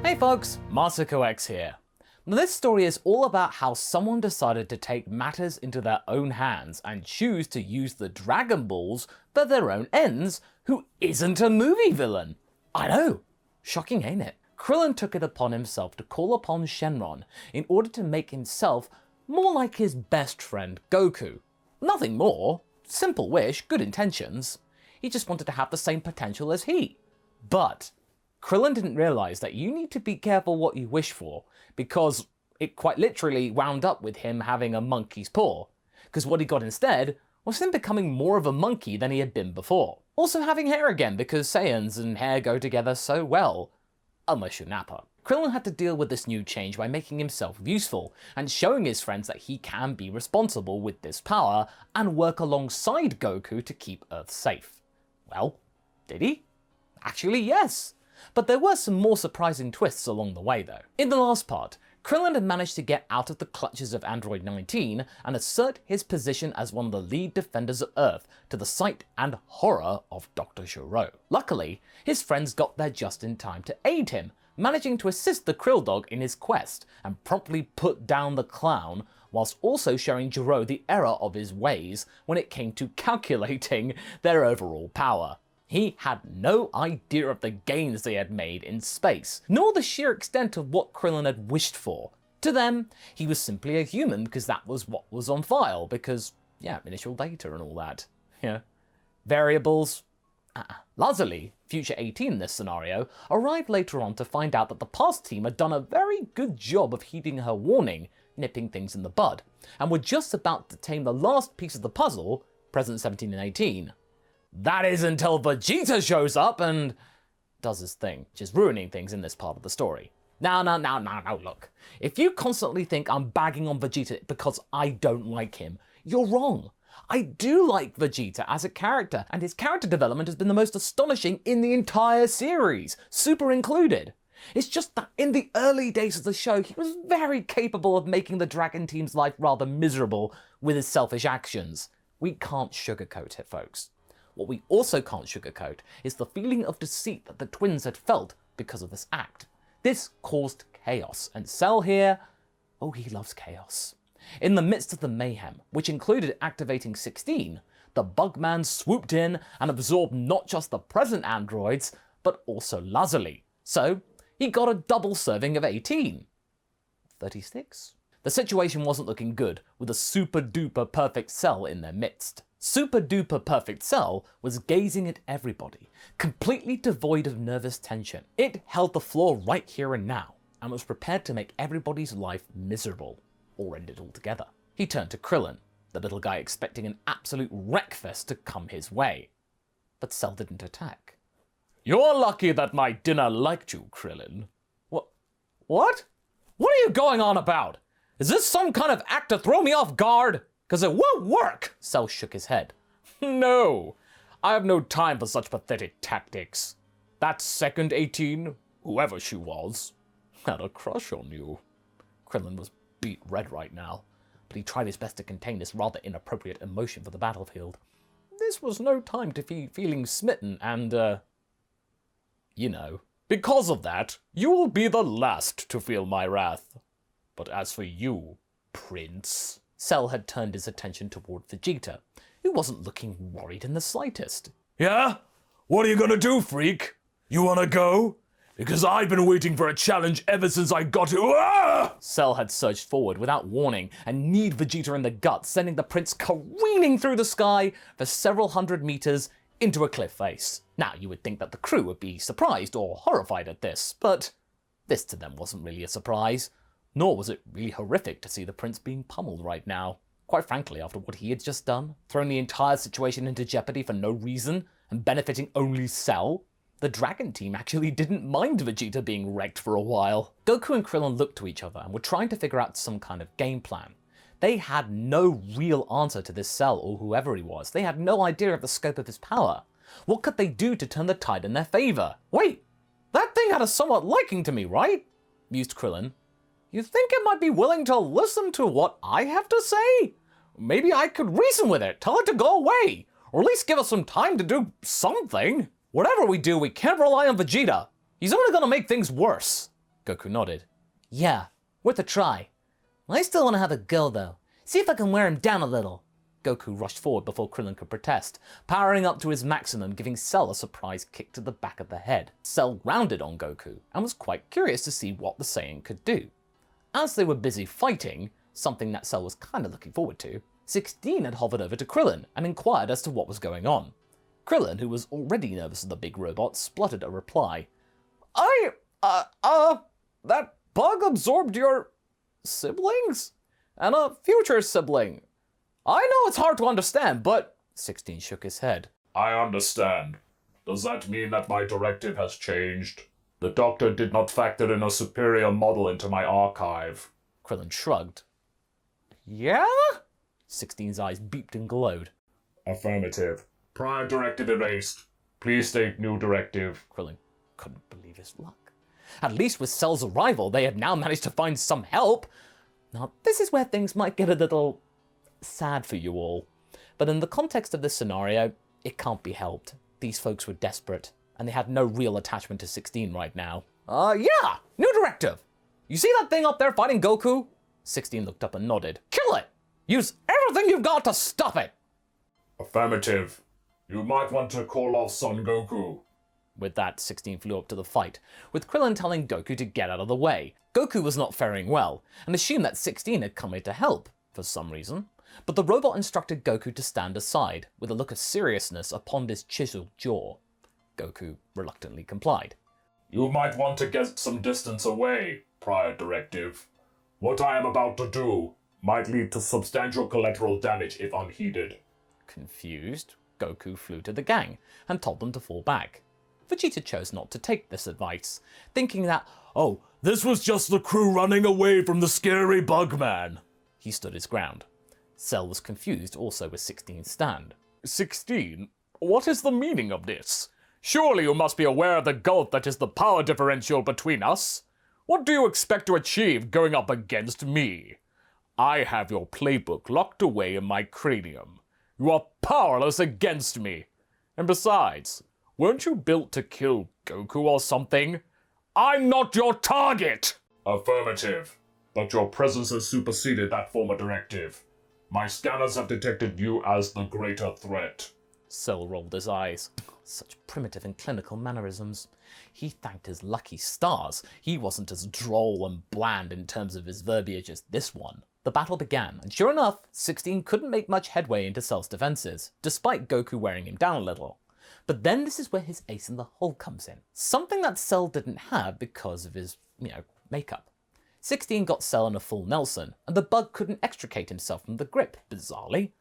Hey folks, MasakoX here. Now this story is all about how someone decided to take matters into their own hands and choose to use the Dragon Balls for their own ends who isn't a movie villain. I know, shocking ain't it? Krillin took it upon himself to call upon Shenron in order to make himself more like his best friend Goku. Nothing more, simple wish, good intentions. He just wanted to have the same potential as he. But Krillin didn't realise that you need to be careful what you wish for, because it quite literally wound up with him having a monkey's paw. Because what he got instead was him becoming more of a monkey than he had been before. Also having hair again, because Saiyans and hair go together so well. Unless you're Nappa. Krillin had to deal with this new change by making himself useful, and showing his friends that he can be responsible with this power, and work alongside Goku to keep Earth safe. Well, did he? Actually, yes. But there were some more surprising twists along the way though. In the last part, Krillin had managed to get out of the clutches of Android 19 and assert his position as one of the lead defenders of Earth to the sight and horror of Dr. Gero. Luckily, his friends got there just in time to aid him, managing to assist the Krill Dog in his quest and promptly put down the clown, whilst also showing Gero the error of his ways when it came to calculating their overall power. He had no idea of the gains they had made in space, nor the sheer extent of what Krillin had wished for. To them, he was simply a human because that was what was on file, because, yeah, initial data and all that. Yeah. Variables. Lazuli, future 18 in this scenario, arrived later on to find out that the past team had done a very good job of heeding her warning, nipping things in the bud, and were just about to tame the last piece of the puzzle, present 17 and 18. That is until Vegeta shows up and does his thing, which is ruining things in this part of the story. Now, look. If you constantly think I'm bagging on Vegeta because I don't like him, you're wrong. I do like Vegeta as a character, and his character development has been the most astonishing in the entire series, Super included. It's just that in the early days of the show, he was very capable of making the Dragon Team's life rather miserable with his selfish actions. We can't sugarcoat it, folks. What we also can't sugarcoat is the feeling of deceit that the twins had felt because of this act. This caused chaos, and Cell here, oh, he loves chaos. In the midst of the mayhem, which included activating 16, the Bugman swooped in and absorbed not just the present androids, but also Lazuli. So, he got a double serving of 18. 36? The situation wasn't looking good, with a super duper perfect Cell in their midst. Super duper perfect Cell was gazing at everybody, completely devoid of nervous tension. It held the floor right here and now, and was prepared to make everybody's life miserable, or end it altogether. He turned to Krillin, the little guy expecting an absolute wreckfest to come his way. But Cell didn't attack. You're lucky that my dinner liked you, Krillin. What? What are you going on about? Is this some kind of act to throw me off guard? Because it won't work! Cell shook his head. No, I have no time for such pathetic tactics. That second 18, whoever she was, had a crush on you. Krillin was beet red right now, but he tried his best to contain this rather inappropriate emotion for the battlefield. This was no time to be feeling smitten and, you know. Because of that, you will be the last to feel my wrath. But as for you, Prince... Cell had turned his attention toward Vegeta, who wasn't looking worried in the slightest. Yeah? What are you gonna do, freak? You wanna go? Because I've been waiting for a challenge ever since I got to— Ah! Cell had surged forward without warning and kneed Vegeta in the gut, sending the prince careening through the sky for several hundred meters into a cliff face. Now, you would think that the crew would be surprised or horrified at this, but this to them wasn't really a surprise. Nor was it really horrific to see the prince being pummeled right now. Quite frankly, after what he had just done, throwing the entire situation into jeopardy for no reason, and benefiting only Cell, the Dragon Team actually didn't mind Vegeta being wrecked for a while. Goku and Krillin looked to each other and were trying to figure out some kind of game plan. They had no real answer to this Cell or whoever he was. They had no idea of the scope of his power. What could they do to turn the tide in their favor? Wait, that thing had a somewhat liking to me, right? Mused Krillin. You think it might be willing to listen to what I have to say? Maybe I could reason with it, tell it to go away, or at least give us some time to do something. Whatever we do, we can't rely on Vegeta. He's only gonna make things worse. Goku nodded. Yeah, worth a try. I still want to have a go though. See if I can wear him down a little. Goku rushed forward before Krillin could protest, powering up to his maximum, giving Cell a surprise kick to the back of the head. Cell rounded on Goku and was quite curious to see what the Saiyan could do. As they were busy fighting, something that Cell was kind of looking forward to, 16 had hovered over to Krillin and inquired as to what was going on. Krillin, who was already nervous of the big robot, spluttered a reply. That bug absorbed your siblings? And a future sibling. I know it's hard to understand, but 16 shook his head. I understand. Does that mean that my directive has changed? The doctor did not factor in a superior model into my archive. Krillin shrugged. Yeah? 16's eyes beeped and glowed. Affirmative. Prior directive erased. Please state new directive. Krillin couldn't believe his luck. At least with Cell's arrival, they had now managed to find some help. Now, this is where things might get a little sad for you all. But in the context of this scenario, it can't be helped. These folks were desperate, and they had no real attachment to 16 right now. Yeah! New directive! You see that thing up there fighting Goku? 16 looked up and nodded. Kill it! Use everything you've got to stop it! Affirmative. You might want to call off Son Goku. With that, 16 flew up to the fight, with Krillin telling Goku to get out of the way. Goku was not faring well, and assumed that 16 had come here to help, for some reason. But the robot instructed Goku to stand aside, with a look of seriousness upon his chiseled jaw. Goku reluctantly complied. You might want to get some distance away, prior directive. What I am about to do might lead to substantial collateral damage if unheeded. Confused, Goku flew to the gang, and told them to fall back. Vegeta chose not to take this advice, thinking that, oh, this was just the crew running away from the scary Bugman. He stood his ground. Cell was confused also with 16's stand. 16? What is the meaning of this? Surely you must be aware of the gulf that is the power differential between us. What do you expect to achieve going up against me? I have your playbook locked away in my cranium. You are powerless against me. And besides, weren't you built to kill Goku or something? I'm not your target! Affirmative. But your presence has superseded that former directive. My scanners have detected you as the greater threat. Cell rolled his eyes. Such primitive and clinical mannerisms. He thanked his lucky stars he wasn't as droll and bland in terms of his verbiage as this one. The battle began, and sure enough, 16 couldn't make much headway into Cell's defenses, despite Goku wearing him down a little. But then this is where his ace in the hole comes in. Something that Cell didn't have because of his, makeup. 16 got Cell in a full Nelson, and the bug couldn't extricate himself from the grip, bizarrely.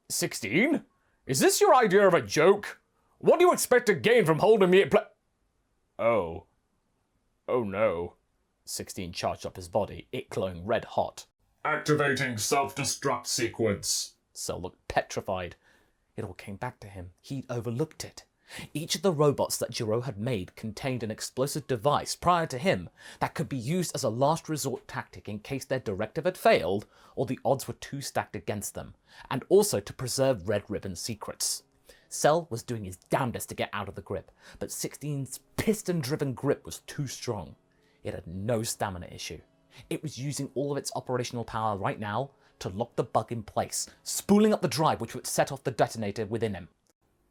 16? Is this your idea of a joke? What do you expect to gain from holding me at Oh. Oh no. 16 charged up his body, it glowing red hot. Activating self-destruct sequence. Cell looked petrified. It all came back to him. He'd overlooked it. Each of the robots that Jiro had made contained an explosive device prior to him that could be used as a last resort tactic in case their directive had failed or the odds were too stacked against them, and also to preserve Red Ribbon secrets. Cell was doing his damnedest to get out of the grip, but 16's piston-driven grip was too strong. It had no stamina issue. It was using all of its operational power right now to lock the bug in place, spooling up the drive which would set off the detonator within him.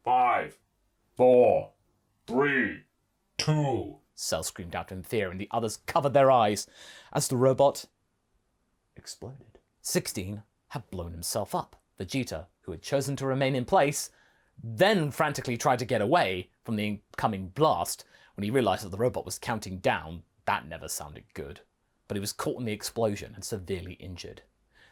5, 4, 3, 2. Cell screamed out in fear, and the others covered their eyes as the robot exploded. 16 had blown himself up. Vegeta, who had chosen to remain in place, then frantically tried to get away from the incoming blast when he realized that the robot was counting down. That never sounded good. But he was caught in the explosion and severely injured.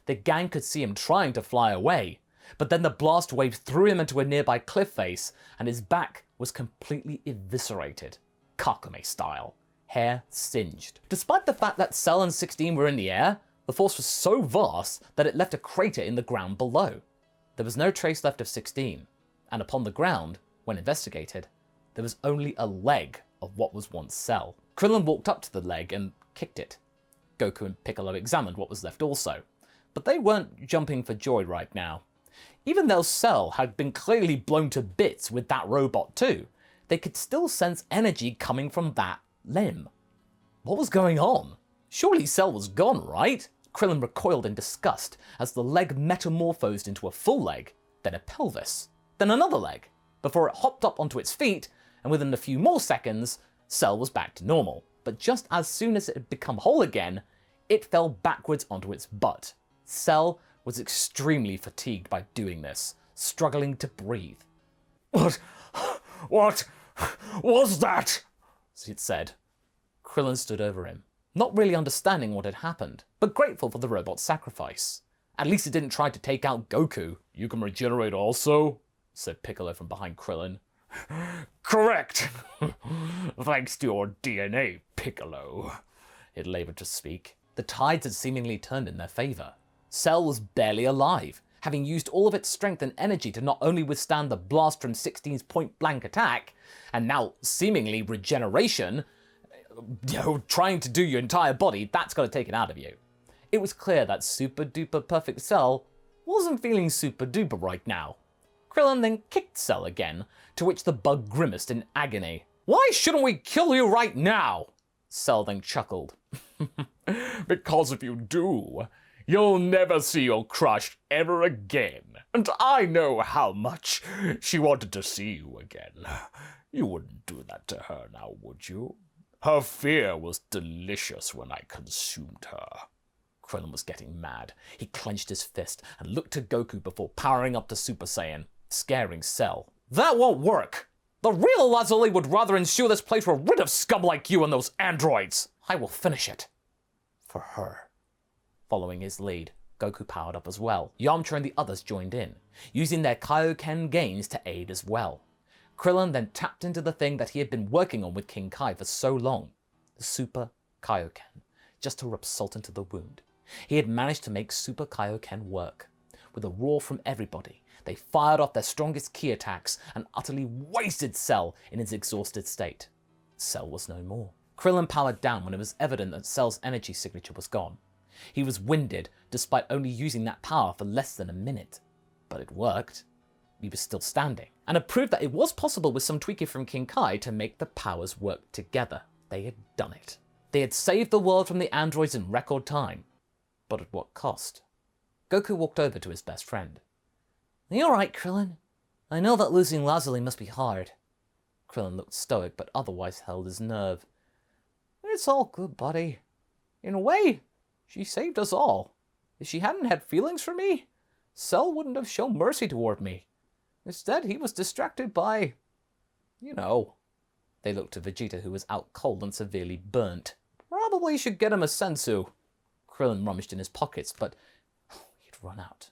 The gang could see him trying to fly away, but then the blast wave threw him into a nearby cliff face, and his back was completely eviscerated, Kakame style, hair singed. Despite the fact that Cell and 16 were in the air, the force was so vast that it left a crater in the ground below. There was no trace left of 16, and upon the ground, when investigated, there was only a leg of what was once Cell. Krillin walked up to the leg and kicked it. Goku and Piccolo examined what was left also, but they weren't jumping for joy right now. Even though Cell had been clearly blown to bits with that robot too, they could still sense energy coming from that limb. What was going on? Surely Cell was gone, right? Krillin recoiled in disgust as the leg metamorphosed into a full leg, then a pelvis, then another leg, before it hopped up onto its feet, and within a few more seconds, Cell was back to normal. But just as soon as it had become whole again, it fell backwards onto its butt. Cell was extremely fatigued by doing this, struggling to breathe. What was that? It said. Krillin stood over him, not really understanding what had happened, but grateful for the robot's sacrifice. At least it didn't try to take out Goku. You can regenerate also, said Piccolo from behind Krillin. Correct! Thanks to your DNA, Piccolo. It labored to speak. The tides had seemingly turned in their favor. Cell was barely alive, having used all of its strength and energy to not only withstand the blast from 16's point-blank attack, and now seemingly regeneration, trying to do your entire body, that's got to take it out of you. It was clear that super-duper perfect Cell wasn't feeling super-duper right now. Krillin then kicked Cell again, to which the bug grimaced in agony. Why shouldn't we kill you right now? Cell then chuckled. Because if you do, you'll never see your crush ever again. And I know how much she wanted to see you again. You wouldn't do that to her now, would you? Her fear was delicious when I consumed her. Krillin was getting mad. He clenched his fist and looked to Goku before powering up to Super Saiyan, scaring Cell. That won't work! The real Lazuli would rather ensure this place were rid of scum like you and those androids! I will finish it. For her. Following his lead, Goku powered up as well. Yamcha and the others joined in, using their Kaioken gains to aid as well. Krillin then tapped into the thing that he had been working on with King Kai for so long, the Super Kaioken, just to rub salt into the wound. He had managed to make Super Kaioken work. With a roar from everybody, they fired off their strongest ki attacks and utterly wasted Cell in his exhausted state. Cell was no more. Krillin powered down when it was evident that Cell's energy signature was gone. He was winded despite only using that power for less than a minute. But it worked. He was still standing, and it proved that it was possible with some tweaking from King Kai to make the powers work together. They had done it. They had saved the world from the androids in record time. But at what cost? Goku walked over to his best friend. Are you alright, Krillin? I know that losing Lazuli must be hard. Krillin looked stoic, but otherwise held his nerve. It's all good, buddy. In a way, she saved us all. If she hadn't had feelings for me, Cell wouldn't have shown mercy toward me. Instead, he was distracted by... They looked to Vegeta, who was out cold and severely burnt. Probably should get him a sensu. Krillin rummaged in his pockets, but he'd run out.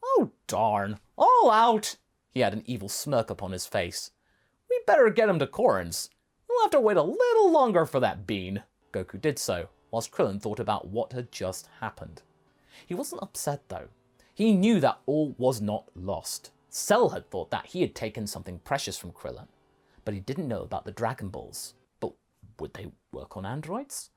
Oh, darn. All out! He had an evil smirk upon his face. We better get him to Korin's. We'll have to wait a little longer for that bean. Goku did so, whilst Krillin thought about what had just happened. He wasn't upset, though. He knew that all was not lost. Cell had thought that he had taken something precious from Krillin, but he didn't know about the Dragon Balls. But would they work on androids?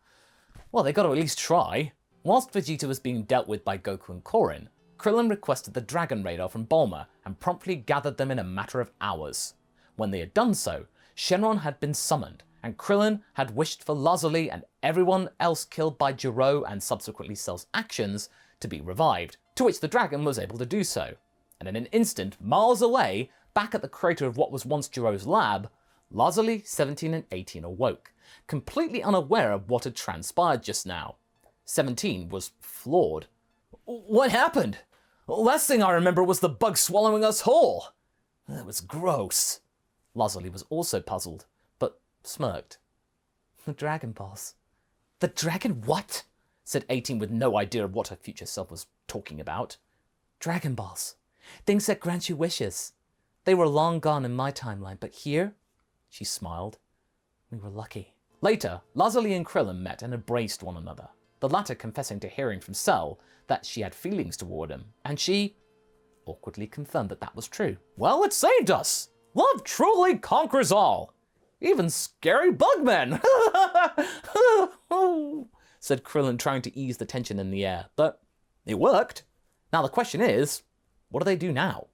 Well, they got to at least try. Whilst Vegeta was being dealt with by Goku and Korin, Krillin requested the Dragon Radar from Bulma and promptly gathered them in a matter of hours. When they had done so, Shenron had been summoned, and Krillin had wished for Lazuli and everyone else killed by Jiro and subsequently Cell's actions to be revived, to which the dragon was able to do so. And in an instant, miles away, back at the crater of what was once Jiro's lab, Lazuli, 17 and 18 awoke, completely unaware of what had transpired just now. 17 was floored. What happened? Last thing I remember was the bug swallowing us whole. That was gross. Lazuli was also puzzled, but smirked. The Dragon Balls. The Dragon what? Said 18 with no idea of what her future self was talking about. Dragon Balls. Things that grant you wishes. They were long gone in my timeline, but here, she smiled, we were lucky. Later, Lazuli and Krillin met and embraced one another, the latter confessing to hearing from Cell that she had feelings toward him, and she awkwardly confirmed that that was true. Well, it saved us! Love truly conquers all! Even scary bugmen! Said Krillin, trying to ease the tension in the air. But it worked. Now the question is, what do they do now?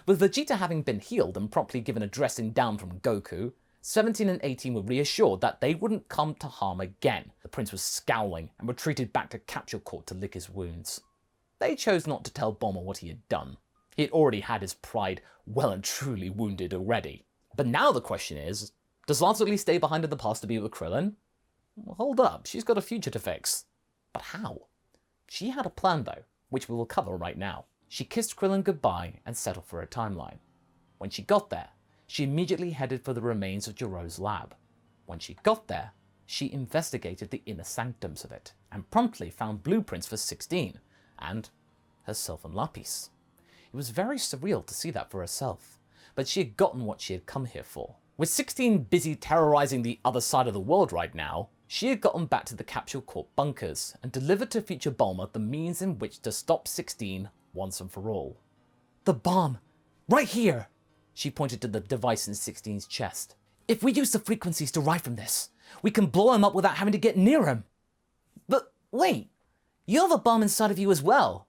With Vegeta having been healed and promptly given a dressing down from Goku, 17 and 18 were reassured that they wouldn't come to harm again. The prince was scowling and retreated back to capsule court to lick his wounds. They chose not to tell Bulma what he had done. He had already had his pride well and truly wounded already. But now the question is, does Lazuli stay behind in the past to be with Krillin? Well, hold up, she's got a future to fix. But how? She had a plan though, which we will cover right now. She kissed Krillin goodbye and settled for a timeline. When she got there, she immediately headed for the remains of Jiro's lab. When she got there, she investigated the inner sanctums of it, and promptly found blueprints for 16, and herself and Lapis. It was very surreal to see that for herself, but she had gotten what she had come here for. With 16 busy terrorizing the other side of the world right now, she had gotten back to the capsule court bunkers and delivered to future Bulma the means in which to stop 16 once and for all. The bomb! Right here! She pointed to the device in 16's chest. If we use the frequencies derived from this, we can blow him up without having to get near him. But wait, you have a bomb inside of you as well.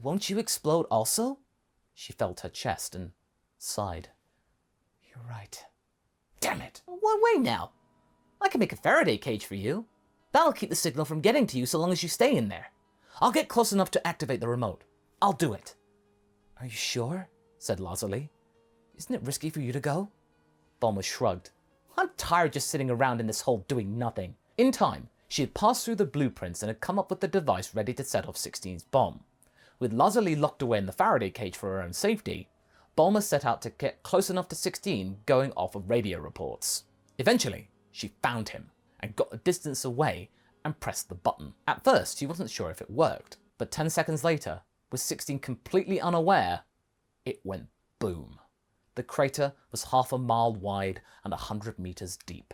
Won't you explode also? She felt her chest and sighed. You're right. Damn it. Wait now. I can make a Faraday cage for you. That'll keep the signal from getting to you so long as you stay in there. I'll get close enough to activate the remote. I'll do it. Are you sure? Said Lazuli. Isn't it risky for you to go? Bulma shrugged. I'm tired just sitting around in this hole doing nothing. In time, she had passed through the blueprints and had come up with the device ready to set off 16's bomb. With Lazuli locked away in the Faraday cage for her own safety, Bulma set out to get close enough to 16 going off of radio reports. Eventually, she found him and got a distance away and pressed the button. At first, she wasn't sure if it worked, but 10 seconds later, with 16 completely unaware, it went boom. The crater was half a mile wide and 100 meters deep,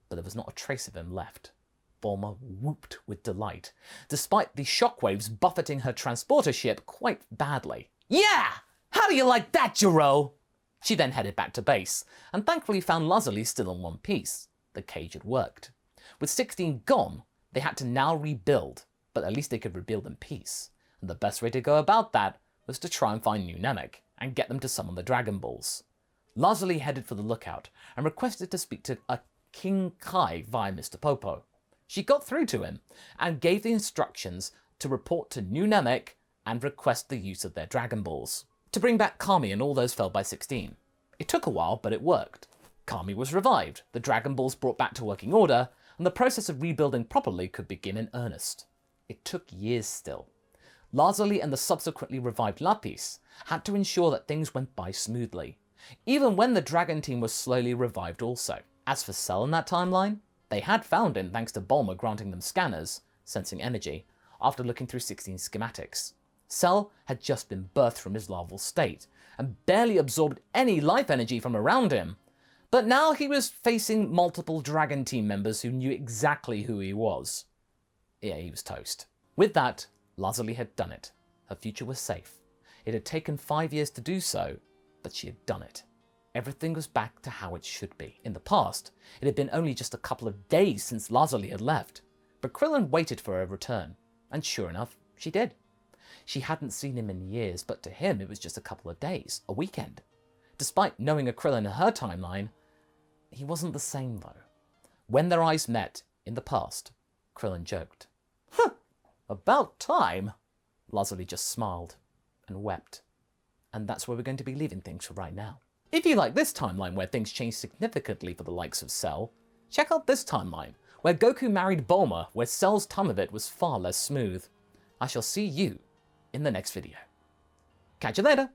but there was not a trace of him left. Bulma whooped with delight, despite the shockwaves buffeting her transporter ship quite badly. Yeah! How do you like that, Jiro? She then headed back to base, and thankfully found Lazuli still in one piece. The cage had worked. With 16 gone, they had to now rebuild, but at least they could rebuild in peace. And the best way to go about that was to try and find New Namek and get them to summon the Dragon Balls. Lazuli headed for the lookout and requested to speak to a King Kai via Mr. Popo. She got through to him and gave the instructions to report to New Namek and request the use of their Dragon Balls, to bring back Kami and all those felled by 16. It took a while, but it worked. Kami was revived, the Dragon Balls brought back to working order, and the process of rebuilding properly could begin in earnest. It took years still. Lazuli and the subsequently revived Lapis had to ensure that things went by smoothly, even when the Dragon team was slowly revived also. As for Cell in that timeline, they had found him thanks to Bulma granting them scanners, sensing energy, after looking through 16's schematics. Cell had just been birthed from his larval state, and barely absorbed any life energy from around him, but now he was facing multiple Dragon team members who knew exactly who he was. Yeah, he was toast. With that, Lazuli had done it. Her future was safe. It had taken 5 years to do so, but she had done it. Everything was back to how it should be. In the past, it had been only just a couple of days since Lazuli had left, but Krillin waited for her return, and sure enough, she did. She hadn't seen him in years, but to him it was just a couple of days, a weekend. Despite knowing a Krillin in her timeline, he wasn't the same though. When their eyes met, in the past, Krillin joked. Huh, about time. Lazuli just smiled and wept. And that's where we're going to be leaving things for right now. If you like this timeline where things changed significantly for the likes of Cell, check out this timeline, where Goku married Bulma, where Cell's time of it was far less smooth. I shall see you in the next video. Catch you later!